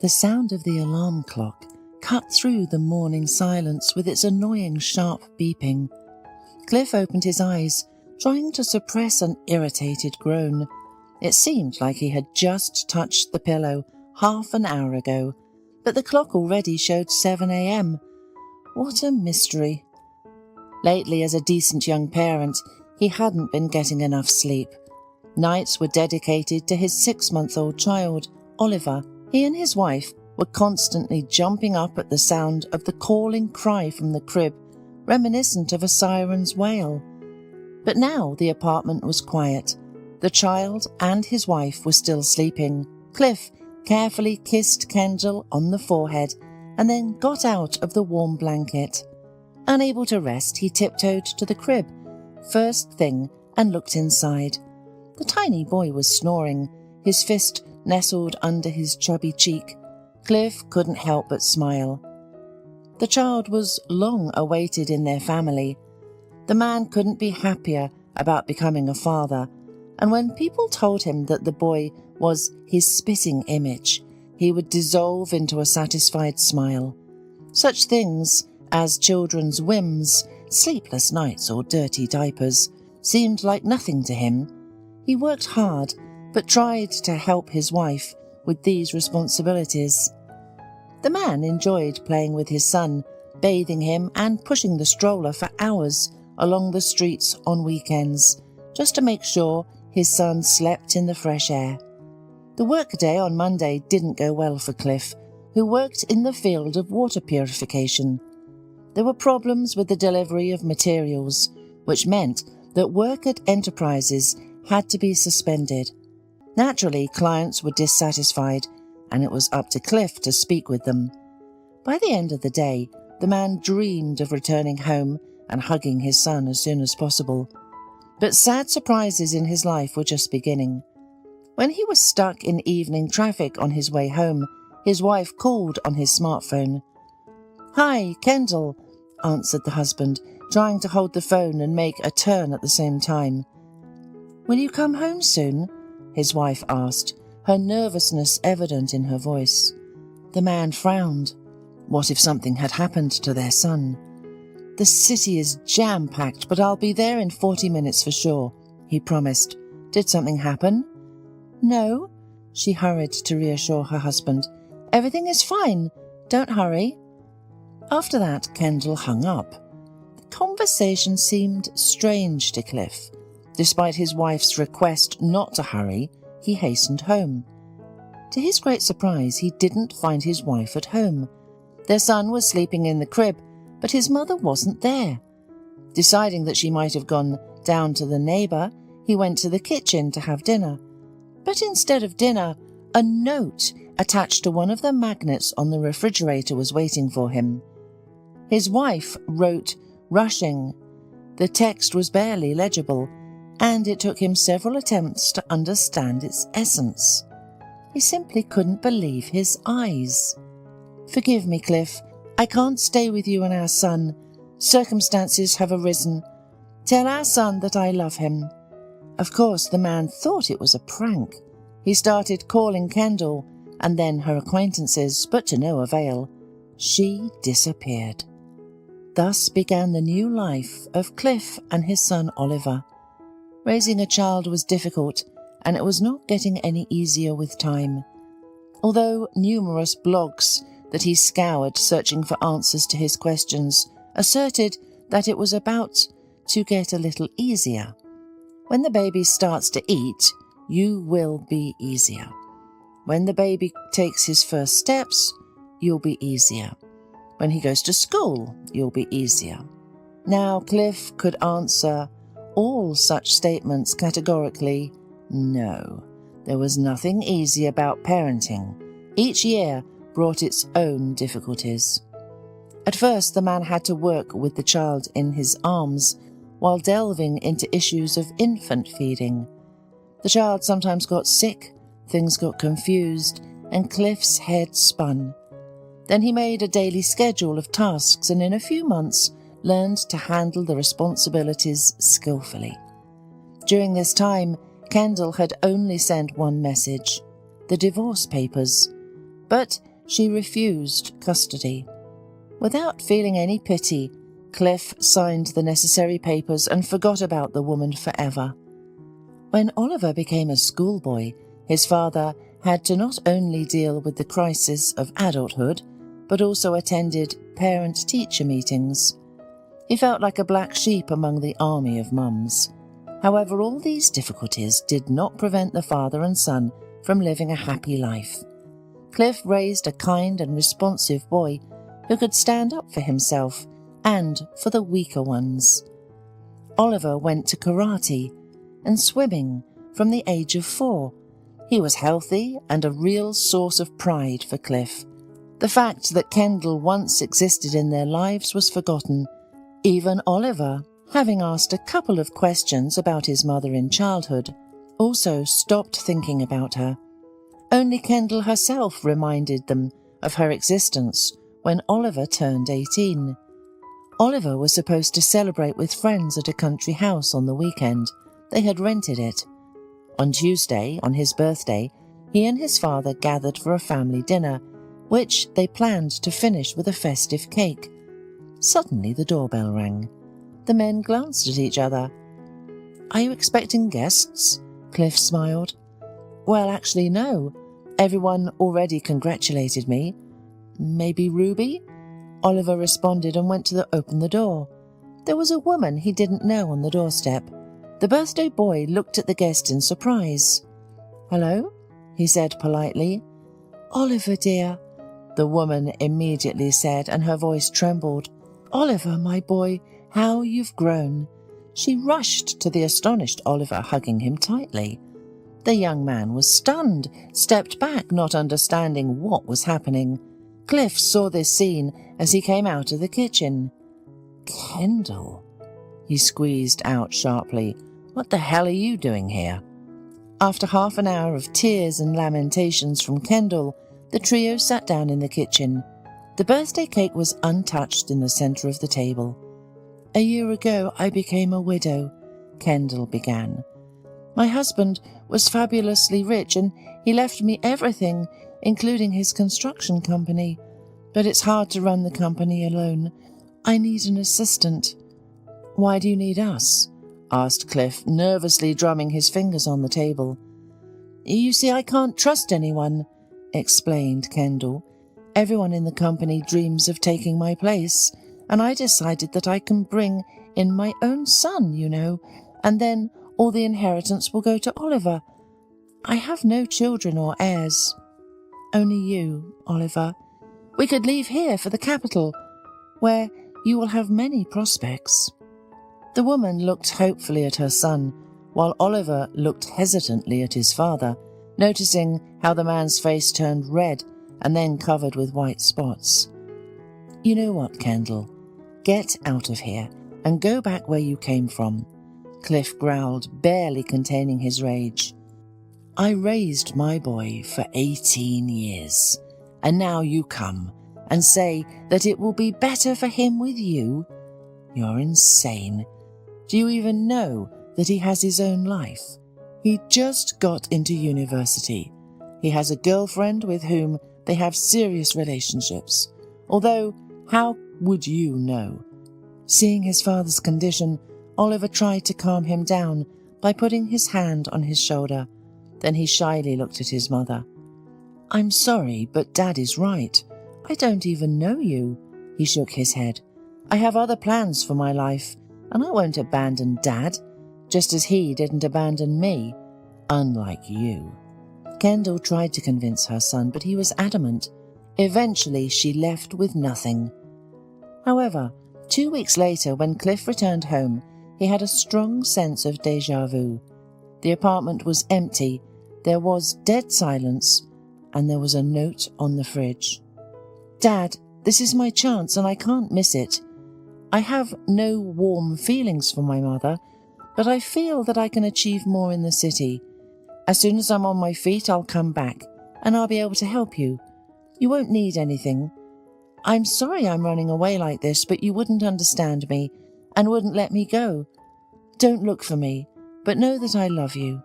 The sound of the alarm clock cut through the morning silence with its annoying sharp beeping. Cliff opened his eyes, trying to suppress an irritated groan. It seemed like he had just touched the pillow half an hour ago, but the clock already showed 7 a.m. What a mystery. Lately, as a decent young parent, he hadn't been getting enough sleep. Nights were dedicated to his 6-month-old child, Oliver. He and his wife were constantly jumping up at the sound of the calling cry from the crib, reminiscent of a siren's wail. But now the apartment was quiet. The child and his wife were still sleeping. Cliff carefully kissed Kendall on the forehead and then got out of the warm blanket. Unable to rest, he tiptoed to the crib first thing and looked inside. The tiny boy was snoring, his fist nestled under his chubby cheek. Cliff couldn't help but smile. The child was long awaited in their family. The man couldn't be happier about becoming a father, and when people told him that the boy was his spitting image, he would dissolve into a satisfied smile. Such things as children's whims, sleepless nights or dirty diapers seemed like nothing to him. He worked hard, but tried to help his wife with these responsibilities. The man enjoyed playing with his son, bathing him and pushing the stroller for hours along the streets on weekends, just to make sure his son slept in the fresh air. The workday on Monday didn't go well for Cliff, who worked in the field of water purification. There were problems with the delivery of materials, which meant that work at enterprises had to be suspended. Naturally, clients were dissatisfied, and it was up to Cliff to speak with them. By the end of the day, the man dreamed of returning home and hugging his son as soon as possible. But sad surprises in his life were just beginning. When he was stuck in evening traffic on his way home, his wife called on his smartphone. "Hi, Kendall," answered the husband, trying to hold the phone and make a turn at the same time. "Will you come home soon?" his wife asked, her nervousness evident in her voice. The man frowned. What if something had happened to their son? "The city is jam-packed, but I'll be there in 40 minutes for sure," he promised. "Did something happen?" "No," she hurried to reassure her husband. "Everything is fine. Don't hurry." After that, Kendall hung up. The conversation seemed strange to Cliff. Despite his wife's request not to hurry, he hastened home. To his great surprise, he didn't find his wife at home. Their son was sleeping in the crib, but his mother wasn't there. Deciding that she might have gone down to the neighbour, he went to the kitchen to have dinner. But instead of dinner, a note attached to one of the magnets on the refrigerator was waiting for him. His wife wrote, "Rushing." The text was barely legible, and it took him several attempts to understand its essence. He simply couldn't believe his eyes. "Forgive me, Cliff. I can't stay with you and our son. Circumstances have arisen. Tell our son that I love him." Of course, the man thought it was a prank. He started calling Kendall and then her acquaintances, but to no avail. She disappeared. Thus began the new life of Cliff and his son Oliver. Raising a child was difficult, and it was not getting any easier with time. Although numerous blogs that he scoured searching for answers to his questions asserted that it was about to get a little easier. When the baby starts to eat, you will be easier. When the baby takes his first steps, you'll be easier. When he goes to school, you'll be easier. Now, Cliff could answer all such statements categorically. No, there was nothing easy about parenting. Each year brought its own difficulties. At first, the man had to work with the child in his arms while delving into issues of infant feeding. The child sometimes got sick, things got confused, and Cliff's head spun. Then he made a daily schedule of tasks and in a few months learned to handle the responsibilities skillfully. During this time, Kendall had only sent one message: the divorce papers. But she refused custody. Without feeling any pity, Cliff signed the necessary papers and forgot about the woman forever. When Oliver became a schoolboy, his father had to not only deal with the crisis of adulthood, but also attended parent-teacher meetings. He felt like a black sheep among the army of mums. However, all these difficulties did not prevent the father and son from living a happy life. Cliff raised a kind and responsive boy who could stand up for himself and for the weaker ones. Oliver went to karate and swimming from the age of 4. He was healthy and a real source of pride for Cliff. The fact that Kendall once existed in their lives was forgotten. Even Oliver, having asked a couple of questions about his mother in childhood, also stopped thinking about her. Only Kendall herself reminded them of her existence when Oliver turned 18. Oliver was supposed to celebrate with friends at a country house on the weekend. They had rented it. On Tuesday, on his birthday, he and his father gathered for a family dinner, which they planned to finish with a festive cake. Suddenly the doorbell rang. The men glanced at each other. "Are you expecting guests?" Cliff smiled. "Well, actually, no. Everyone already congratulated me." "Maybe Ruby?" Oliver responded and went to open the door. There was a woman he didn't know on the doorstep. The birthday boy looked at the guest in surprise. "Hello?" he said politely. "Oliver, dear," the woman immediately said, and her voice trembled. "Oliver, my boy, how you've grown." She rushed to the astonished Oliver, hugging him tightly. The young man was stunned, stepped back, not understanding what was happening. Cliff saw this scene as he came out of the kitchen. "Kendall," he squeezed out sharply. "What the hell are you doing here?" After half an hour of tears and lamentations from Kendall, the trio sat down in the kitchen. The birthday cake was untouched in the center of the table. "A year ago I became a widow," Kendall began. "My husband was fabulously rich and he left me everything, including his construction company. But it's hard to run the company alone. I need an assistant." "Why do you need us?" asked Cliff, nervously drumming his fingers on the table. "You see, I can't trust anyone," explained Kendall. "Everyone in the company dreams of taking my place, and I decided that I can bring in my own son, and then all the inheritance will go to Oliver. I have no children or heirs. Only you, Oliver. We could leave here for the capital, where you will have many prospects." The woman looked hopefully at her son, while Oliver looked hesitantly at his father, noticing how the man's face turned red and then covered with white spots. "You know what, Kendall? Get out of here and go back where you came from," Cliff growled, barely containing his rage. "I raised my boy for 18 years, and now you come and say that it will be better for him with you? You're insane. Do you even know that he has his own life? He just got into university. He has a girlfriend with whom they have serious relationships. Although, how would you know?" Seeing his father's condition, Oliver tried to calm him down by putting his hand on his shoulder. Then he shyly looked at his mother. "I'm sorry, but Dad is right. I don't even know you." He shook his head. "I have other plans for my life, and I won't abandon Dad, just as he didn't abandon me, unlike you." Kendall tried to convince her son, but he was adamant. Eventually, she left with nothing. However, 2 weeks later, when Cliff returned home, he had a strong sense of déjà vu. The apartment was empty, there was dead silence, and there was a note on the fridge. "Dad, this is my chance and I can't miss it. I have no warm feelings for my mother, but I feel that I can achieve more in the city. As soon as I'm on my feet, I'll come back, and I'll be able to help you. You won't need anything. I'm sorry I'm running away like this, but you wouldn't understand me, and wouldn't let me go. Don't look for me, but know that I love you."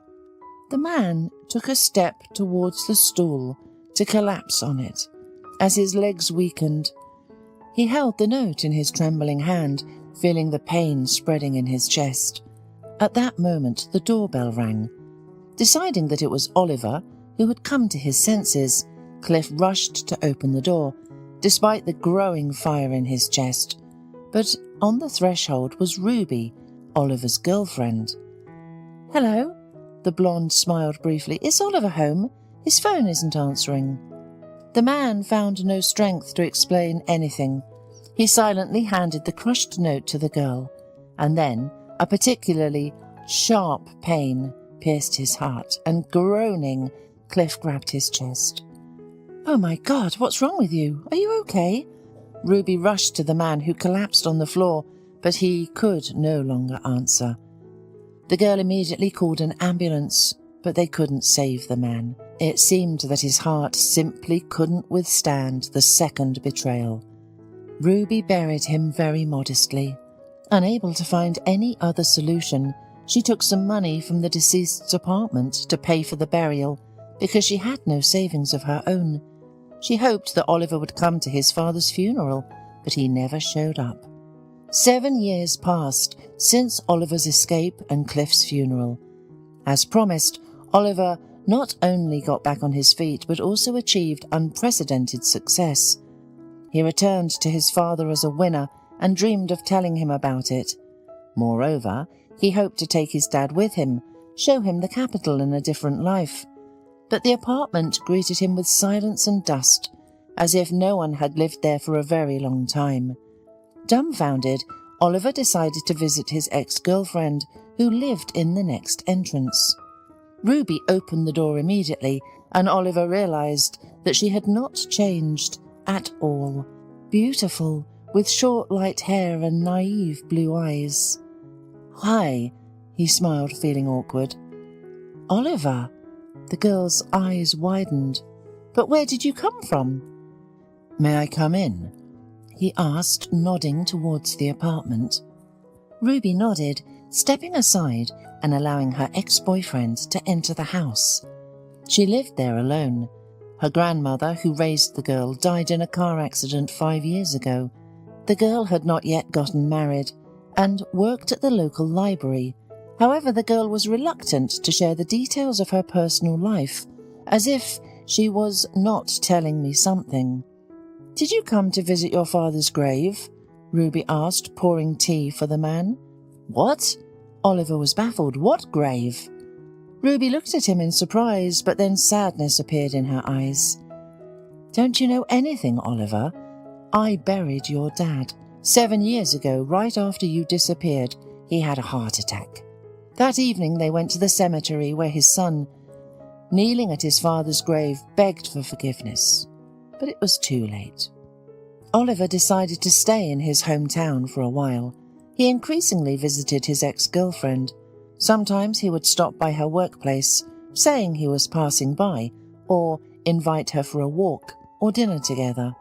The man took a step towards the stool to collapse on it, as his legs weakened. He held the note in his trembling hand, feeling the pain spreading in his chest. At that moment, the doorbell rang. Deciding that it was Oliver, who had come to his senses, Cliff rushed to open the door, despite the growing fire in his chest. But on the threshold was Ruby, Oliver's girlfriend. "Hello?" The blonde smiled briefly. "Is Oliver home? His phone isn't answering." The man found no strength to explain anything. He silently handed the crushed note to the girl, and then a particularly sharp pain pierced his heart, and groaning, Cliff grabbed his chest. "Oh my God, what's wrong with you? Are you okay?" Ruby rushed to the man, who collapsed on the floor, but he could no longer answer. The girl immediately called an ambulance, but they couldn't save the man. It seemed that his heart simply couldn't withstand the second betrayal. Ruby buried him very modestly. Unable to find any other solution, she took some money from the deceased's apartment to pay for the burial, because she had no savings of her own. She hoped that Oliver would come to his father's funeral, but he never showed up. 7 years passed since Oliver's escape and Cliff's funeral. As promised, Oliver not only got back on his feet, but also achieved unprecedented success. He returned to his father as a winner and dreamed of telling him about it. Moreover, he hoped to take his dad with him, show him the capital in a different life. But the apartment greeted him with silence and dust, as if no one had lived there for a very long time. Dumbfounded, Oliver decided to visit his ex-girlfriend, who lived in the next entrance. Ruby opened the door immediately, and Oliver realized that she had not changed at all. Beautiful, with short light hair and naive blue eyes. "Hi," he smiled, feeling awkward. "Oliver?" The girl's eyes widened. "But where did you come from?" "May I come in?" he asked, nodding towards the apartment. Ruby nodded, stepping aside and allowing her ex-boyfriend to enter the house. She lived there alone. Her grandmother, who raised the girl, died in a car accident 5 years ago. The girl had not yet gotten married and worked at the local library. However, the girl was reluctant to share the details of her personal life, as if she was not telling me something. "Did you come to visit your father's grave?" Ruby asked, pouring tea for the man. "What?" Oliver was baffled. "What grave?" Ruby looked at him in surprise, but then sadness appeared in her eyes. "Don't you know anything, Oliver? I buried your dad. 7 years ago, right after you disappeared, he had a heart attack." That evening they went to the cemetery where his son, kneeling at his father's grave, begged for forgiveness. But it was too late. Oliver decided to stay in his hometown for a while. He increasingly visited his ex-girlfriend. Sometimes he would stop by her workplace, saying he was passing by, or invite her for a walk or dinner together.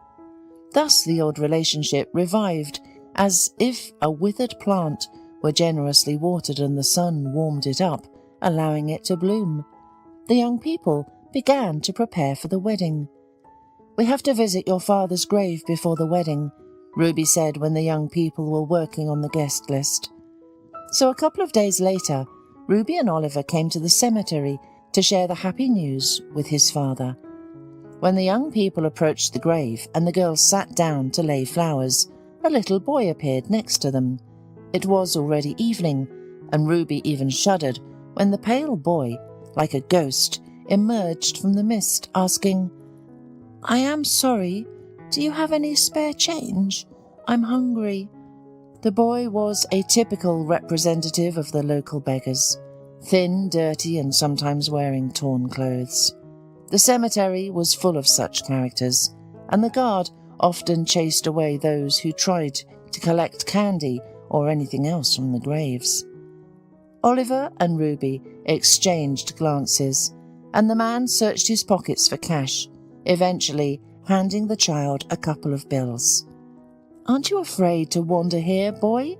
Thus the old relationship revived, as if a withered plant were generously watered and the sun warmed it up, allowing it to bloom. The young people began to prepare for the wedding. "We have to visit your father's grave before the wedding," Ruby said when the young people were working on the guest list. So a couple of days later, Ruby and Oliver came to the cemetery to share the happy news with his father. When the young people approached the grave and the girls sat down to lay flowers, a little boy appeared next to them. It was already evening, and Ruby even shuddered when the pale boy, like a ghost, emerged from the mist, asking, "I am sorry. Do you have any spare change? I'm hungry." The boy was a typical representative of the local beggars, thin, dirty, and sometimes wearing torn clothes. The cemetery was full of such characters, and the guard often chased away those who tried to collect candy or anything else from the graves. Oliver and Ruby exchanged glances, and the man searched his pockets for cash, eventually handing the child a couple of bills. "Aren't you afraid to wander here, boy?"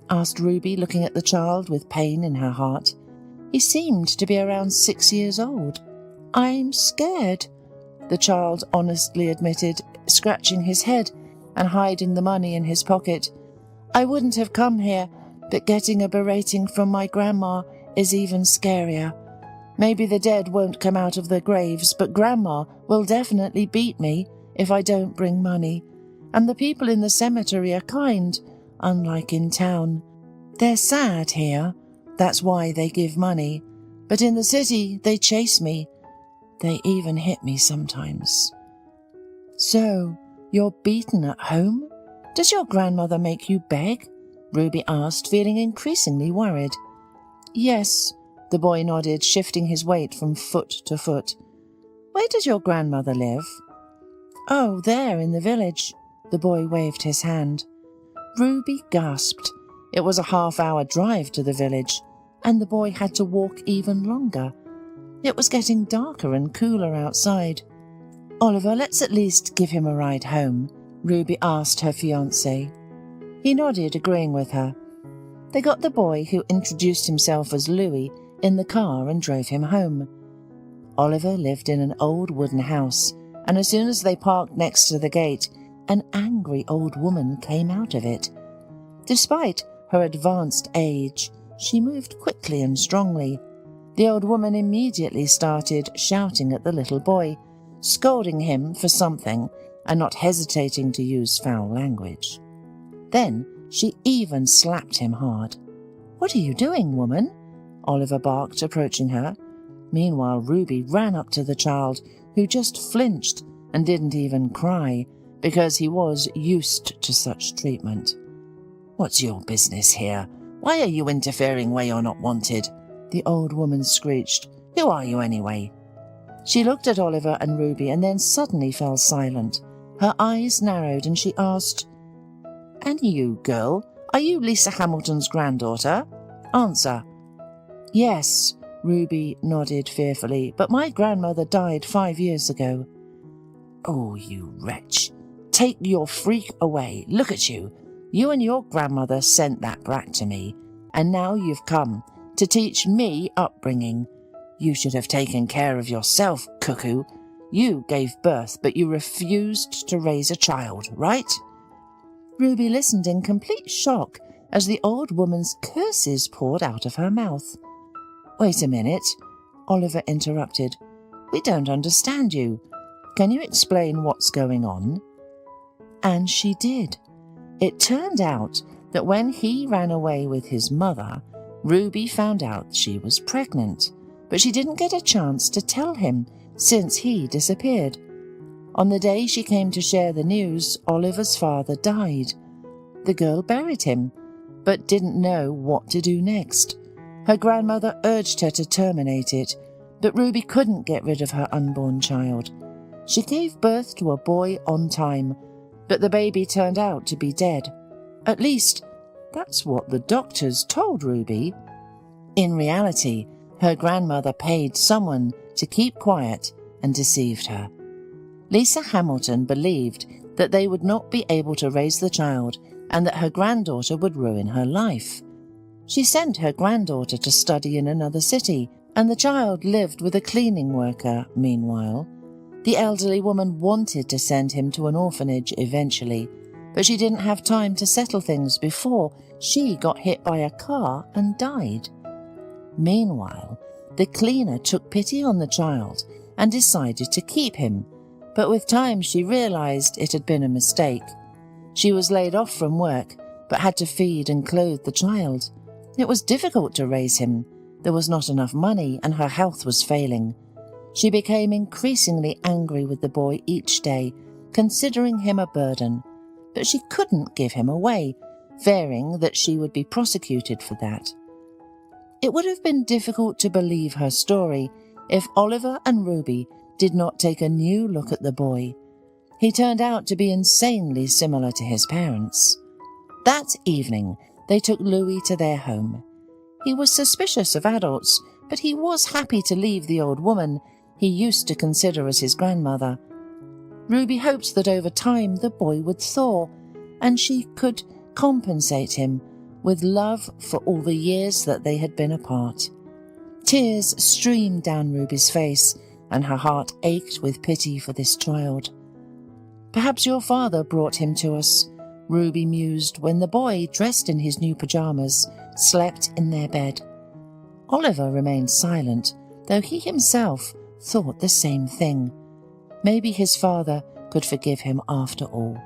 asked Ruby, looking at the child with pain in her heart. He seemed to be around 6 years old. "I'm scared," the child honestly admitted, scratching his head and hiding the money in his pocket. "I wouldn't have come here, but getting a berating from my grandma is even scarier. Maybe the dead won't come out of their graves, but Grandma will definitely beat me if I don't bring money. And the people in the cemetery are kind, unlike in town. They're sad here, that's why they give money. But in the city, they chase me. They even hit me sometimes." "So, you're beaten at home? Does your grandmother make you beg?" Ruby asked, feeling increasingly worried. "Yes," the boy nodded, shifting his weight from foot to foot. "Where does your grandmother live?" "Oh, there in the village." The boy waved his hand. Ruby gasped. It was a half-hour drive to the village, and the boy had to walk even longer. It was getting darker and cooler outside. "Oliver, let's at least give him a ride home," Ruby asked her fiancé. He nodded, agreeing with her. They got the boy, who introduced himself as Louis, in the car and drove him home. Oliver lived in an old wooden house, and as soon as they parked next to the gate, an angry old woman came out of it. Despite her advanced age, she moved quickly and strongly. The old woman immediately started shouting at the little boy, scolding him for something and not hesitating to use foul language. Then she even slapped him hard. "What are you doing, woman?" Oliver barked, approaching her. Meanwhile, Ruby ran up to the child, who just flinched and didn't even cry, because he was used to such treatment. "What's your business here? Why are you interfering where you're not wanted?" the old woman screeched. "Who are you anyway?" She looked at Oliver and Ruby and then suddenly fell silent. Her eyes narrowed and she asked, "And you, girl, are you Lisa Hamilton's granddaughter? Answer." "Yes," Ruby nodded fearfully, "but my grandmother died 5 years ago." "Oh, you wretch. Take your freak away. Look at you. You and your grandmother sent that brat to me, and now you've come to teach me upbringing. You should have taken care of yourself, cuckoo. You gave birth, but you refused to raise a child, right?" Ruby listened in complete shock as the old woman's curses poured out of her mouth. "Wait a minute," Oliver interrupted. "We don't understand you. Can you explain what's going on?" And she did. It turned out that when he ran away with his mother, Ruby found out she was pregnant, but she didn't get a chance to tell him since he disappeared. On the day she came to share the news, Oliver's father died. The girl buried him, but didn't know what to do next. Her grandmother urged her to terminate it, but Ruby couldn't get rid of her unborn child. She gave birth to a boy on time, but the baby turned out to be dead. At least, that's what the doctors told Ruby. In reality, her grandmother paid someone to keep quiet and deceived her. Lisa Hamilton believed that they would not be able to raise the child and that her granddaughter would ruin her life. She sent her granddaughter to study in another city, and the child lived with a cleaning worker meanwhile. The elderly woman wanted to send him to an orphanage eventually, but she didn't have time to settle things before she got hit by a car and died. Meanwhile, the cleaner took pity on the child and decided to keep him, but with time she realized it had been a mistake. She was laid off from work, but had to feed and clothe the child. It was difficult to raise him. There was not enough money and her health was failing. She became increasingly angry with the boy each day, considering him a burden, but she couldn't give him away, fearing that she would be prosecuted for that. It would have been difficult to believe her story if Oliver and Ruby did not take a new look at the boy. He turned out to be insanely similar to his parents. That evening, they took Louis to their home. He was suspicious of adults, but he was happy to leave the old woman he used to consider as his grandmother. Ruby hoped that over time the boy would thaw, and she could compensate him with love for all the years that they had been apart. Tears streamed down Ruby's face, and her heart ached with pity for this child. Perhaps your father brought him to us, Ruby mused when the boy, dressed in his new pyjamas, slept in their bed. Oliver remained silent, though he himself thought the same thing. Maybe his father could forgive him after all,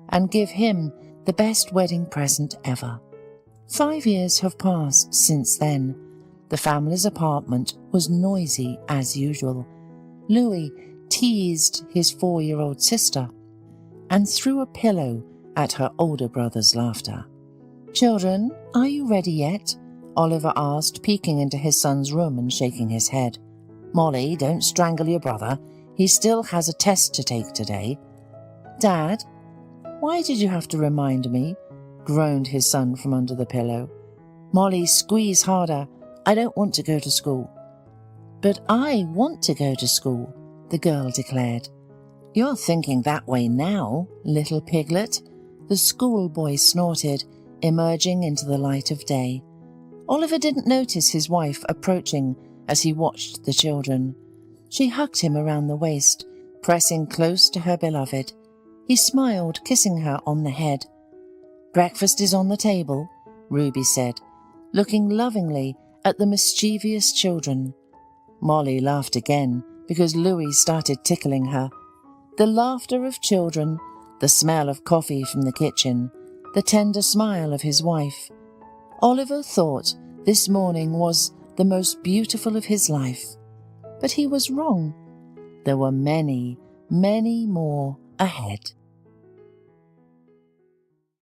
and give him the best wedding present ever. 5 years have passed since then. The family's apartment was noisy as usual. Louis teased his 4-year-old sister and threw a pillow at her older brother's laughter. "Children, are you ready yet?" Oliver asked, peeking into his son's room and shaking his head. "Molly, don't strangle your brother. He still has a test to take today." "Dad, why did you have to remind me?" groaned his son from under the pillow. "Molly, squeeze harder. I don't want to go to school." "But I want to go to school," the girl declared. "You're thinking that way now, little piglet," the schoolboy snorted, emerging into the light of day. Oliver didn't notice his wife approaching as he watched the children. She hugged him around the waist, pressing close to her beloved. He smiled, kissing her on the head. "Breakfast is on the table," Ruby said, looking lovingly at the mischievous children. Molly laughed again because Louis started tickling her. The laughter of children, the smell of coffee from the kitchen, the tender smile of his wife. Oliver thought this morning was the most beautiful of his life. But he was wrong. There were many, many more ahead.